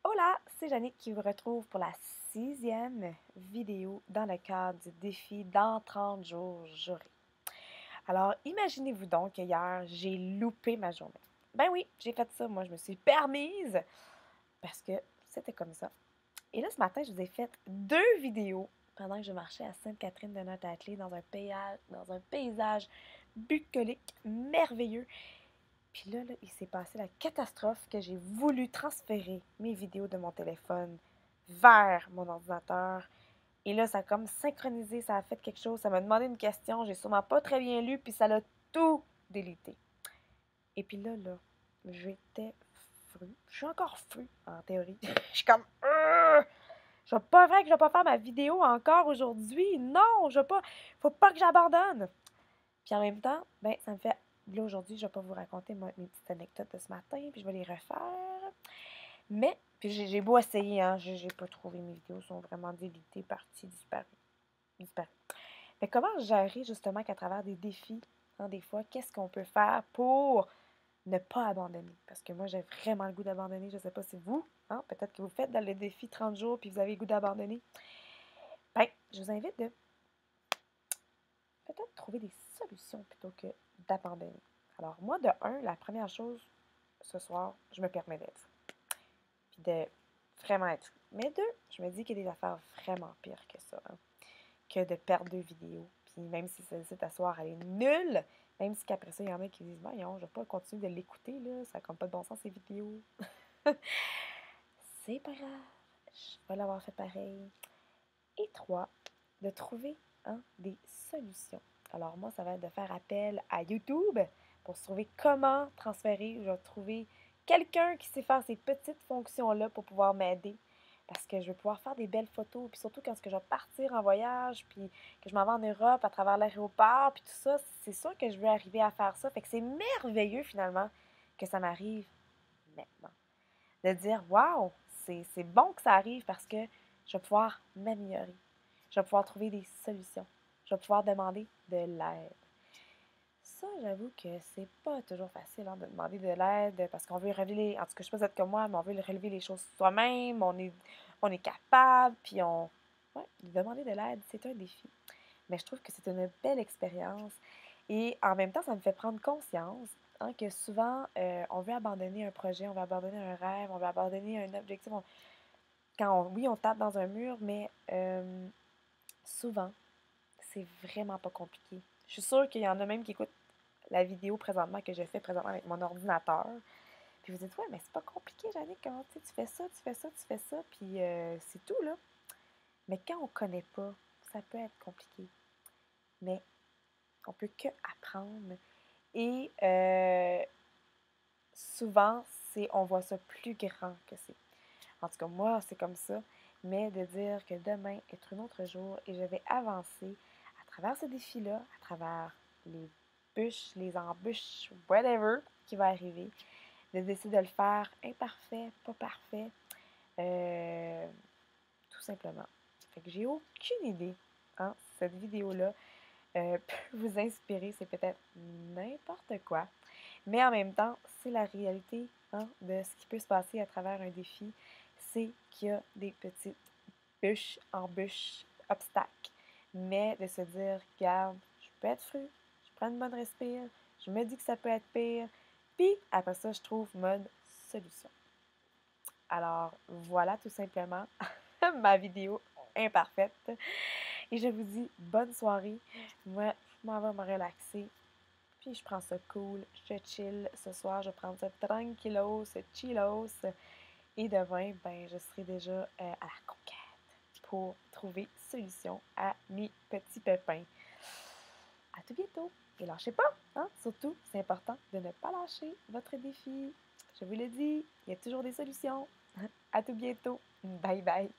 Hola, c'est Jannick qui vous retrouve pour la 6e vidéo dans le cadre du défi dans 30 jours jurés. Alors, imaginez-vous donc que hier, j'ai loupé ma journée. Ben oui, j'ai fait ça, moi, je me suis permise parce que c'était comme ça. Et là, ce matin, je vous ai fait 2 vidéos pendant que je marchais à Sainte-Catherine de Notathlée dans un paysage bucolique merveilleux. Puis là, il s'est passé la catastrophe que j'ai voulu transférer mes vidéos de mon téléphone vers mon ordinateur. Et là, ça a comme synchronisé, ça a fait quelque chose, ça m'a demandé une question, j'ai sûrement pas très bien lu, puis ça l'a tout délité. Et puis là, j'étais fru. Je suis encore fru, en théorie. Je suis comme... Je vais pas vrai que je vais pas faire ma vidéo encore aujourd'hui. Non, je vais pas... Faut pas que j'abandonne. Puis en même temps, ben, ça me fait... Là, aujourd'hui, je vais pas vous raconter mes petites anecdotes de ce matin, puis je vais les refaire. Mais, puis j'ai beau essayer, hein, j'ai pas trouvé mes vidéos, sont vraiment délitées, parties, disparues. Mais comment gérer justement qu'à travers des défis, hein, des fois, qu'est-ce qu'on peut faire pour ne pas abandonner? Parce que moi, j'ai vraiment le goût d'abandonner, je sais pas si vous, hein, peut-être que vous faites dans le défi 30 jours, puis vous avez le goût d'abandonner. Ben, je vous invite de peut-être trouver des solutions plutôt que d'abandonner. Alors, moi, de un, la première chose, ce soir, je me permets d'être. Puis de vraiment être. Mais deux, je me dis qu'il y a des affaires vraiment pires que ça, hein, que de perdre 2 vidéos. Puis même si celle-ci, ta soir, elle est nulle, même si qu'après ça, il y en a qui disent, voyons, je vais pas continuer de l'écouter, là, ça compte pas de bon sens, ces vidéos. C'est pas grave, je vais l'avoir fait pareil. Et trois, de trouver, hein, des solutions. Alors moi, ça va être de faire appel à YouTube pour se trouver comment transférer. Je vais trouver quelqu'un qui sait faire ces petites fonctions-là pour pouvoir m'aider. Parce que je vais pouvoir faire des belles photos. Puis surtout quand je vais partir en voyage, puis que je m'en vais en Europe à travers l'aéroport, puis tout ça, c'est sûr que je veux arriver à faire ça. Fait que c'est merveilleux finalement que ça m'arrive maintenant. De dire, waouh, c'est bon que ça arrive parce que je vais pouvoir m'améliorer. Je vais pouvoir trouver des solutions. Je vais pouvoir demander de l'aide. Ça, j'avoue que c'est pas toujours facile, hein, de demander de l'aide parce qu'on veut relever, en tout cas, je sais pas si vous êtes comme moi, mais on veut relever les choses soi-même, on est capable, puis ouais, demander de l'aide, c'est un défi. Mais je trouve que c'est une belle expérience et en même temps, ça me fait prendre conscience, hein, que souvent, on veut abandonner un projet, on veut abandonner un rêve, on veut abandonner un objectif. Oui, on tape dans un mur, mais souvent, c'est vraiment pas compliqué. Je suis sûre qu'il y en a même qui écoutent la vidéo présentement que je fais présentement avec mon ordinateur. Puis vous dites, ouais, mais c'est pas compliqué, Jannick, comment tu fais ça, tu fais ça, tu fais ça, puis c'est tout, là. Mais quand on connaît pas, ça peut être compliqué. Mais on peut que apprendre. Et souvent, on voit ça plus grand que c'est. En tout cas, moi, c'est comme ça. Mais de dire que demain est un autre jour et je vais avancer à travers ce défi-là, à travers les bûches, les embûches, whatever qui va arriver, de décider de le faire imparfait, pas parfait, euh, tout simplement. Fait que j'ai aucune idée, hein, cette vidéo-là peut vous inspirer, c'est peut-être n'importe quoi, mais en même temps, c'est la réalité, hein, de ce qui peut se passer à travers un défi, c'est qu'il y a des petites bûches, embûches, obstacles, mais de se dire, regarde, je peux être fru, je prends une bonne respire, je me dis que ça peut être pire, puis après ça, je trouve mode solution. Alors voilà tout simplement ma vidéo imparfaite. Et je vous dis bonne soirée. Moi, je m'en vais me relaxer. Puis je prends ça cool, je chill. Ce soir, je prends ça tranquillos, chillos. Et demain, ben, je serai déjà à la conquête pour trouver solution à mes petits pépins. À tout bientôt. Et lâchez pas, hein? Surtout, c'est important de ne pas lâcher votre défi. Je vous le dis, il y a toujours des solutions. À tout bientôt. Bye bye.